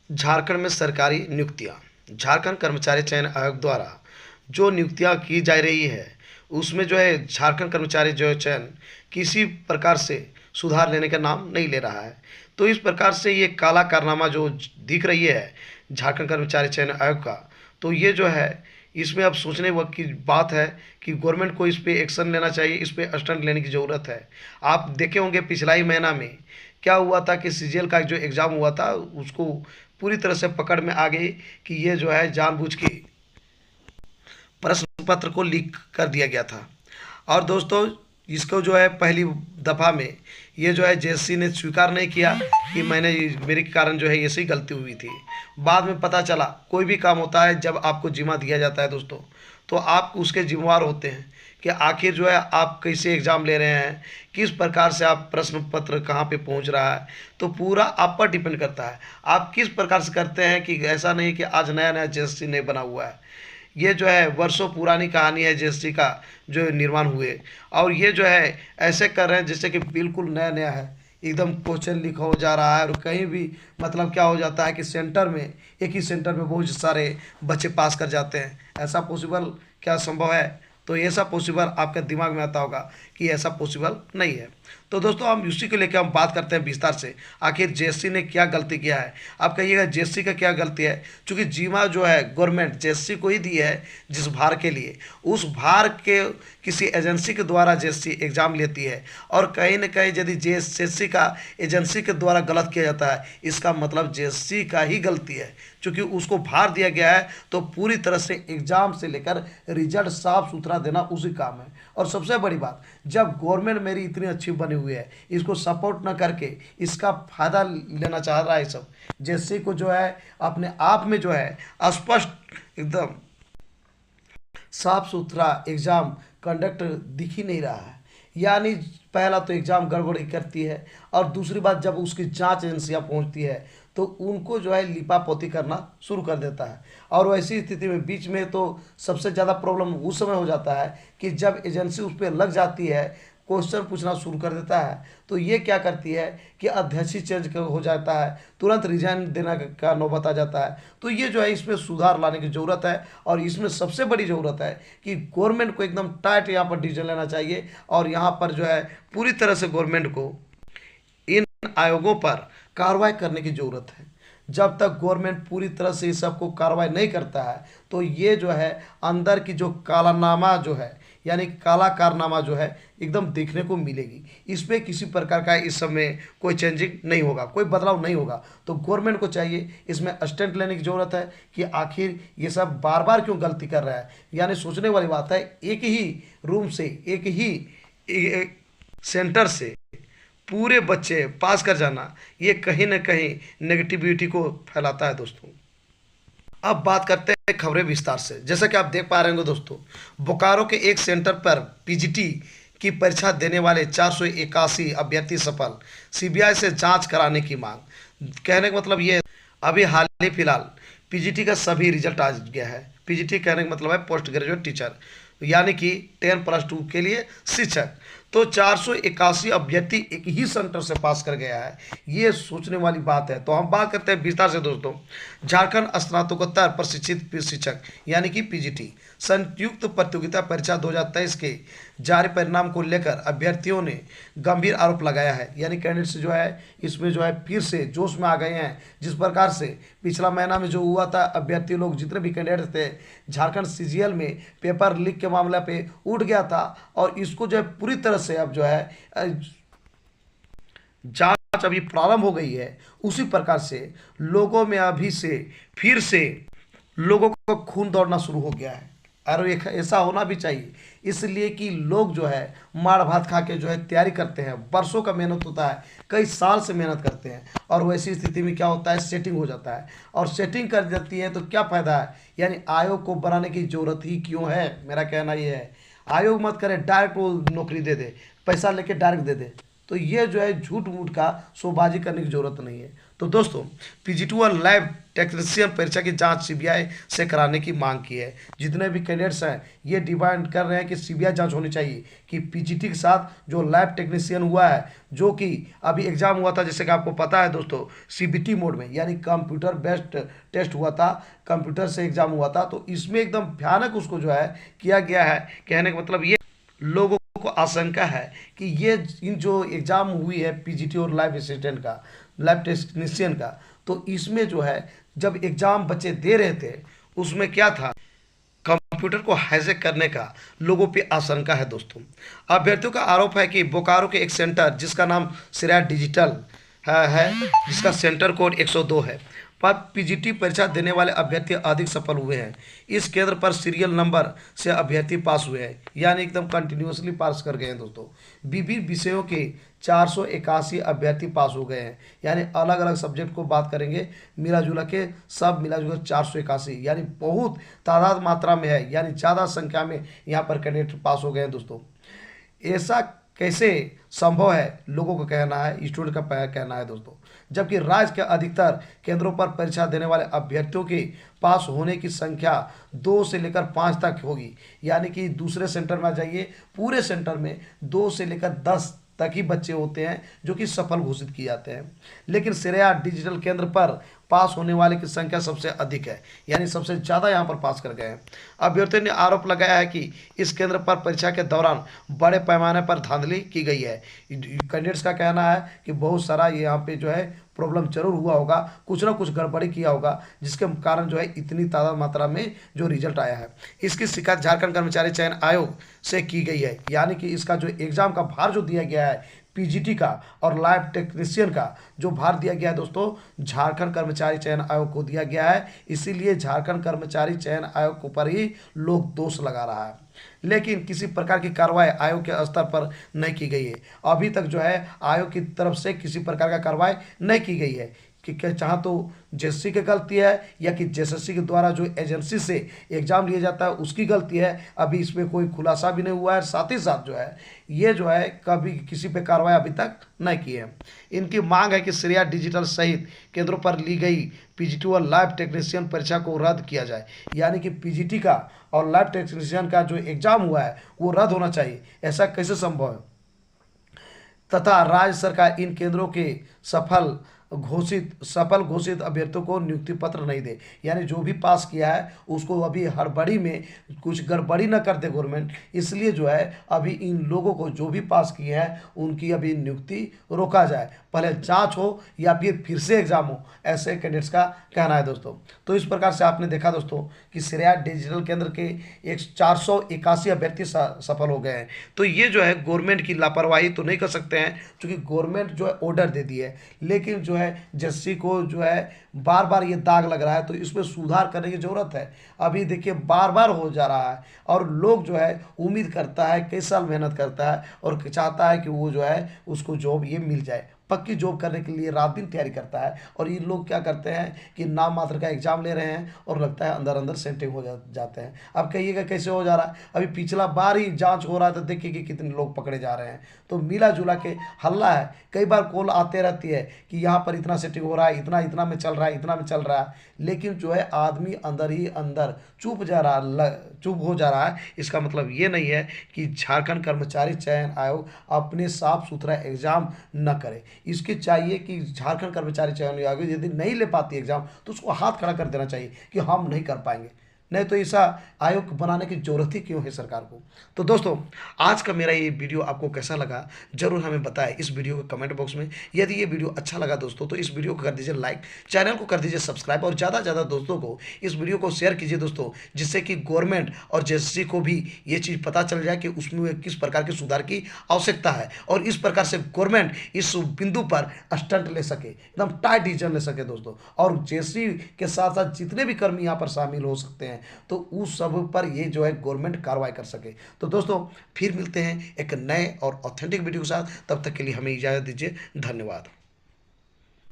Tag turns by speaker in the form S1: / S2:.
S1: झारखंड में सरकारी नियुक्तियां। झारखंड कर्मचारी चयन आयोग द्वारा जो नियुक्तियां की जा रही है उसमें जो है झारखंड कर्मचारी जो है चयन किसी प्रकार से सुधार लेने का नाम नहीं ले रहा है। तो इस प्रकार से ये काला कारनामा जो दिख रही है झारखंड कर्मचारी चयन आयोग का, तो ये जो है इसमें अब सोचने वक्त की बात है कि गवर्नमेंट को इस पे एक्शन लेना चाहिए, इस पे स्टैंड लेने की ज़रूरत है। आप देखे होंगे पिछला ही महीना में क्या हुआ था कि सीजीएल का जो एग्ज़ाम हुआ था उसको पूरी तरह से पकड़ में आ गई कि ये जो है जानबूझ के प्रश्न पत्र को लीक कर दिया गया था। और दोस्तों इसको जो है पहली दफ़ा में ये जो है जेएससी ने स्वीकार नहीं किया कि मेरे कारण जो है ऐसी गलती हुई थी। बाद में पता चला कोई भी काम होता है जब आपको जिम्मा दिया जाता है दोस्तों, तो आप उसके जिम्मेवार होते हैं कि आखिर जो है आप कैसे एग्ज़ाम ले रहे हैं, किस प्रकार से आप प्रश्न पत्र कहाँ पे पहुंच रहा है, तो पूरा आप पर डिपेंड करता है आप किस प्रकार से करते हैं। कि ऐसा नहीं कि आज नया नया जेएससी नहीं बना हुआ है, ये जो है वर्षों पुरानी कहानी है जेएससी का जो निर्माण हुए, और ये जो है ऐसे कर रहे हैं जैसे कि बिल्कुल नया नया है, एकदम क्वेश्चन लिखा हो जा रहा है। और कहीं भी मतलब क्या हो जाता है कि सेंटर में एक ही सेंटर में बहुत सारे बच्चे पास कर जाते हैं। ऐसा पॉसिबल क्या संभव है? तो ऐसा पॉसिबल आपके दिमाग में आता होगा कि ऐसा पॉसिबल नहीं है। तो दोस्तों हम उसी को लेकर हम बात करते हैं विस्तार से, आखिर जेएससी ने क्या गलती किया है। आप कहिएगा जेएससी का क्या गलती है? क्योंकि जीमा जो है गवर्नमेंट जेएससी को ही दी है जिस भार के लिए, उस भार के किसी एजेंसी के द्वारा जेएससी एग्ज़ाम लेती है। और कहीं ना कहीं यदि जेएससी का एजेंसी के द्वारा गलत किया जाता है इसका मतलब जेएससी का ही गलती है, क्योंकि उसको भार दिया गया है। तो पूरी तरह से एग्ज़ाम से लेकर रिजल्ट साफ सुथरा देना उसी काम है। और सबसे बड़ी बात, जब गवर्नमेंट मेरी इतनी अच्छी बनी हुई है इसको सपोर्ट ना करके इसका फ़ायदा लेना चाह रहा है सब, जैसे को जो है अपने आप में जो है स्पष्ट एकदम साफ सुथरा एग्ज़ाम कंडक्ट दिख ही नहीं रहा है। यानी पहला तो एग्ज़ाम गड़बड़ी करती है, और दूसरी बात जब उसकी जांच एजेंसियां पहुंचती है तो उनको जो है लिपापोती करना शुरू कर देता है। और वैसी स्थिति में बीच में तो सबसे ज़्यादा प्रॉब्लम उस समय हो जाता है कि जब एजेंसी उस पर लग जाती है, क्वेश्चन पूछना शुरू कर देता है, तो ये क्या करती है कि अध्यक्ष ही चेंज हो जाता है, तुरंत रिजाइन देने का नौबत आ जाता है। तो ये जो है इसमें सुधार लाने की ज़रूरत है। और इसमें सबसे बड़ी ज़रूरत है कि गवर्नमेंट को एकदम टाइट यहाँ पर डिसीजन लेना चाहिए, और यहाँ पर जो है पूरी तरह से गवर्नमेंट को इन आयोगों पर कार्रवाई करने की ज़रूरत है। जब तक गवर्नमेंट पूरी तरह से इस सबको कार्रवाई नहीं करता है तो ये जो है अंदर की जो कालानामा जो है यानी काला कारनामा जो है एकदम देखने को मिलेगी। इसमें किसी प्रकार का इस समय कोई चेंजिंग नहीं होगा, कोई बदलाव नहीं होगा। तो गवर्नमेंट को चाहिए इसमें स्टैंड लेने की ज़रूरत है कि आखिर ये सब बार बार क्यों गलती कर रहा है। यानी सोचने वाली बात है, एक ही रूम से एक ही सेंटर से पूरे बच्चे पास कर जाना ये कहीं ना कहीं नेगेटिविटी को फैलाता है दोस्तों। अब बात करते हैं खबरें विस्तार से। जैसा कि आप देख पा रहे होंगे दोस्तों, बोकारो के एक सेंटर पर पीजीटी की परीक्षा देने वाले 481 अभ्यर्थी सफल, सीबीआई से जांच कराने की मांग। कहने का मतलब ये अभी हाल ही फिलहाल पीजीटी का सभी रिजल्ट आ गया है। पीजीटी कहने का मतलब है पोस्ट ग्रेजुएट टीचर, यानी कि 10+2 के लिए शिक्षक। तो 481 अभ्यर्थी एक ही सेंटर से पास कर गया है, ये सोचने वाली बात है। तो हम बात करते हैं विस्तार से दोस्तों। झारखंड स्नातकोत्तर प्रशिक्षित शिक्षक यानी कि पीजीटी संयुक्त प्रतियोगिता परीक्षा 2023 के जारी परिणाम को लेकर अभ्यर्थियों ने गंभीर आरोप लगाया है। यानी कैंडिडेट्स जो है इसमें जो है फिर से जोश में आ गए हैं। जिस प्रकार से पिछला महीना में जो हुआ था, अभ्यर्थी लोग जितने भी कैंडिडेट थे झारखंड सीजीएल में पेपर लीक के मामले पे उठ गया था, और इसको जो है पूरी तरह से अब जो है जांच अभी प्रारंभ हो गई है। उसी प्रकार से लोगों में अभी से फिर से लोगों को खून दौड़ना शुरू हो गया है। और ऐसा होना भी चाहिए, इसलिए कि लोग जो है मार भात खा के जो है तैयारी करते हैं, वर्षों का मेहनत होता है, कई साल से मेहनत करते हैं, और वैसी स्थिति में क्या होता है सेटिंग हो जाता है। और सेटिंग कर जाती है तो क्या फ़ायदा है? यानी आयोग को बनाने की ज़रूरत ही क्यों है? मेरा कहना ये है आयोग मत करे, डायरेक्ट वो नौकरी दे दे, पैसा लेके डायरेक्ट दे दे। तो ये जो है झूठ मूठ का शोबाजी करने की ज़रूरत नहीं है। तो दोस्तों पीजीटी व लैब टेक्नीशियन परीक्षा की जांच सीबीआई से कराने की मांग की है। जितने भी कैंडिडेट्स हैं ये डिमांड कर रहे हैं कि सीबीआई जांच होनी चाहिए कि पीजीटी के साथ जो लैब टेक्नीशियन हुआ है, जो कि अभी एग्जाम हुआ था, जैसे कि आपको पता है दोस्तों, सीबीटी मोड में यानी कंप्यूटर बेस्ड टेस्ट हुआ था, कंप्यूटर से एग्जाम हुआ था, तो इसमें एकदम भयानक उसको जो है किया गया है। कहने का मतलब ये, लोगों को आशंका है कि ये इन जो एग्ज़ाम हुई है पीजीटी और लैब असिस्टेंट का, लैब टेक्नीशियन का, तो इसमें जो है जब एग्ज़ाम बच्चे दे रहे थे उसमें क्या था, कंप्यूटर को हाईजैक करने का लोगों पे आशंका है दोस्तों। अभ्यर्थियों का आरोप है कि बोकारो के एक सेंटर जिसका नाम श्रेया डिजिटल है, जिसका सेंटर कोड 102 है, पर पीजीटी परीक्षा देने वाले अभ्यर्थी अधिक सफल हुए हैं। इस केंद्र पर सीरियल नंबर से अभ्यर्थी पास हुए हैं, यानी एकदम कंटिन्यूसली पास कर गए हैं दोस्तों। विभिन्न विषयों के 481 अभ्यर्थी पास हो गए हैं, यानी अलग अलग सब्जेक्ट को बात करेंगे मिला जुला के सब मिला जुला 481, यानी बहुत तादाद मात्रा में है, यानी ज़्यादा संख्या में यहाँ पर कैंडिडेट पास हो गए हैं दोस्तों। ऐसा कैसे संभव है, लोगों का कहना है, स्टूडेंट का कहना है दोस्तों, जबकि राज्य के अधिकतर केंद्रों पर परीक्षा देने वाले अभ्यर्थियों के पास होने की संख्या 2 से लेकर 5 तक होगी, यानी कि दूसरे सेंटर में आ जाइए, पूरे सेंटर में 2 से लेकर 10 तक ही बच्चे होते हैं जो कि सफल घोषित किए जाते हैं। लेकिन श्रेया डिजिटल केंद्र पर पास होने वाले की संख्या सबसे अधिक है, यानी सबसे ज़्यादा यहाँ पर पास कर गए हैं। अभ्यर्थियों ने आरोप लगाया है कि इस केंद्र पर परीक्षा के दौरान बड़े पैमाने पर धांधली की गई है। कैंडिडेट्स का कहना है कि बहुत सारा यहाँ पे जो है प्रॉब्लम जरूर हुआ होगा, कुछ ना कुछ गड़बड़ी किया होगा, जिसके कारण जो है इतनी तादाद मात्रा में जो रिजल्ट आया है। इसकी शिकायत झारखंड कर्मचारी चयन आयोग से की गई है, यानी कि इसका जो एग्ज़ाम का भार जो दिया गया है पीजीटी का और लैब टेक्नीशियन का जो भार दिया गया है दोस्तों, झारखंड कर्मचारी चयन आयोग को दिया गया है। इसीलिए झारखंड कर्मचारी चयन आयोग के ऊपर ही लोग दोष लगा रहा है, लेकिन किसी प्रकार की कार्रवाई आयोग के स्तर पर नहीं की गई है। अभी तक जो है आयोग की तरफ से किसी प्रकार का कार्रवाई नहीं की गई है कि चाहे तो जेएससी की गलती है या कि जेएसएससी के द्वारा जो एजेंसी से एग्ज़ाम लिया जाता है उसकी गलती है। अभी इसमें कोई खुलासा भी नहीं हुआ है, साथ ही साथ जो है ये जो है कभी किसी पे कार्रवाई अभी तक नहीं की है। इनकी मांग है कि श्रेया डिजिटल सहित केंद्रों पर ली गई पीजीटी और लैब टेक्नीशियन परीक्षा को रद्द किया जाए, यानी कि पीजीटी का और लैब टेक्नीशियन का जो एग्ज़ाम हुआ है वो रद्द होना चाहिए। ऐसा कैसे संभव है, तथा राज्य सरकार इन केंद्रों के सफल घोषित अभ्यर्थियों को नियुक्ति पत्र नहीं दे, यानी जो भी पास किया है उसको अभी हड़बड़ी में कुछ गड़बड़ी न कर दे गवर्नमेंट, इसलिए जो है अभी इन लोगों को जो भी पास किए हैं उनकी अभी नियुक्ति रोका जाए, पहले जांच हो या फिर से एग्जाम हो, ऐसे कैंडिडेट्स का कहना है दोस्तों। तो इस प्रकार से आपने देखा दोस्तों कि श्रेया डिजिटल केंद्र के 481 अभ्यर्थी सफल हो गए हैं। तो ये जो है गवर्नमेंट की लापरवाही तो नहीं कर सकते हैं, क्योंकि गवर्नमेंट जो है ऑर्डर दे दी है, लेकिन जो है जेएससी को जो है बार बार ये दाग लग रहा है, तो इसमें सुधार करने की जरूरत है। अभी देखिए बार बार हो जा रहा है और लोग जो है उम्मीद करता है, कई साल मेहनत करता है और चाहता है कि वो जो है उसको जॉब ये मिल जाए, पक्की जॉब करने के लिए रात दिन तैयारी करता है। और ये लोग क्या करते हैं कि नाम मात्र का एग्जाम ले रहे हैं और लगता है अंदर अंदर सेंटिंग हो जाते हैं। अब कहिएगा कैसे हो जा रहा है, अभी पिछला बार ही जांच हो रहा था, देखिए कि कितने लोग पकड़े जा रहे हैं। तो मिला जुला के हल्ला है, कई बार कॉल आते रहती है कि यहाँ पर इतना सेटिंग हो रहा है, इतना में चल रहा है, इतना में चल रहा है, लेकिन जो है आदमी अंदर ही अंदर चुप हो जा रहा है। इसका मतलब ये नहीं है कि झारखंड कर्मचारी चयन आयोग अपने साफ सुथरा एग्जाम न करे। इसके चाहिए कि झारखंड कर्मचारी चयन आयोग यदि नहीं ले पाती एग्जाम तो उसको हाथ खड़ा कर देना चाहिए कि हम नहीं कर पाएंगे, नहीं तो ऐसा आयोग बनाने की जरूरत ही क्यों है सरकार को। तो दोस्तों आज का मेरा ये वीडियो आपको कैसा लगा जरूर हमें बताएं इस वीडियो के कमेंट बॉक्स में। यदि ये वीडियो अच्छा लगा दोस्तों तो इस वीडियो को कर दीजिए लाइक, चैनल को कर दीजिए सब्सक्राइब और ज़्यादा से ज़्यादा दोस्तों को इस वीडियो को शेयर कीजिए दोस्तों, जिससे कि गवर्नमेंट और जेएससी को भी ये चीज़ पता चल जाए कि उसमें किस प्रकार के सुधार की आवश्यकता है और इस प्रकार से गवर्नमेंट इस बिंदु पर स्टंट ले सके, एकदम टाइट डिसीजन ले सके दोस्तों। और जेएससी के साथ साथ जितने भी कर्मी यहाँ पर शामिल हो सकते हैं तो उस सब पर ये जो है गवर्नमेंट कार्रवाई कर सके। तो दोस्तों फिर मिलते हैं एक नए और ऑथेंटिक वीडियो के साथ, तब तक के लिए हमें इजाज़त दीजिए, धन्यवाद।